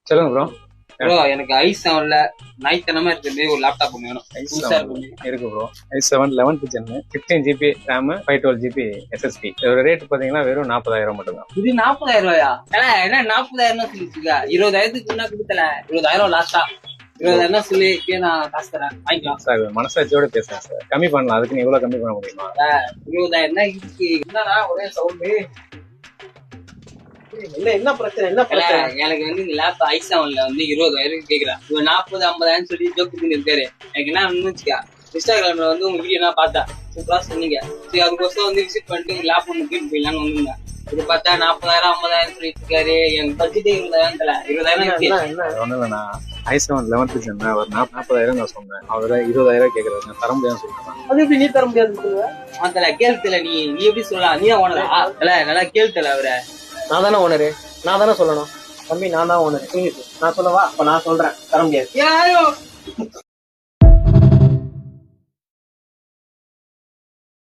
சொல்லுங்க bro. Bro எனக்கு i7ல நாய்த்தனமா இருக்கிறது ஒரு லேப்டாப் ஒன்று வேணும். இருக்கு bro. i7 11th gen 15 GB RAM 512 GB SSD. இதோட ரேட் பாத்தீங்கன்னா வெறும் 40,000 மட்டும் தான். இது 40,000 ரூபாயா? என்ன 40,000 சொல்லிட்டு 20,000க்கு முன்னா கொடுத்தல. 20,000 லாஸ்டா 20,000 சொல்லி நான் காசு தரேன் வாங்கிக்கலாம் சார். மனசாட்சியோட பேசுறேன் சார். கம்மி பண்ணலாம். அதுக்கு நீ இவ்வளவு கம்மி பண்ண முடியுமா? 20,000 தான் இருக்கு. என்னடா ஒரே சவுண்டு. என்ன பிரச்சனை எனக்கு வந்து இந்த லேப்டாப் i7ல வந்து 20,000 கேக்குறேன். 40,000-50,000 சொல்லி ஜோக்கு பண்ணி இருக்காரு. எனக்கு என்ன வச்சுக்கா, இன்ஸ்டாகிராம்ல வந்து உங்க வீடியோ நான் பார்த்தேன், சூப்பரா சொன்னீங்க. சரி அதுக்கோசம் வந்து விசிட் பண்ணிட்டு லேப் ஒன்று தூக்கிட்டு போயிடலான்னு வந்திருந்தேன். இது பார்த்தா 40,000-50,000 சொல்லிட்டு இருக்காரு. என் பட்ஜெட்டே 20,000 20,000 ஒண்ணு இல்லைண்ணா, i7 11th gen அவர் 40,000 நான் சொன்னேன். அவரை 20,000 கேக்குறாரு. நான் தர முடியாதுன்னு சொல்றேன். அது எப்படி நீ தர முடியாது? அதல கேள்வில நீ எப்படி சொல்லலாம்? நீ தான் ஓனரா? நல்லா கேள்வில அவரை. நான் தானே ஓனரு, நான் தானே சொல்லணும். தம்பி நான் தான் ஓனரு. நான் சொல்லவா? அப்ப நான் சொல்றேன், தர முடியாது.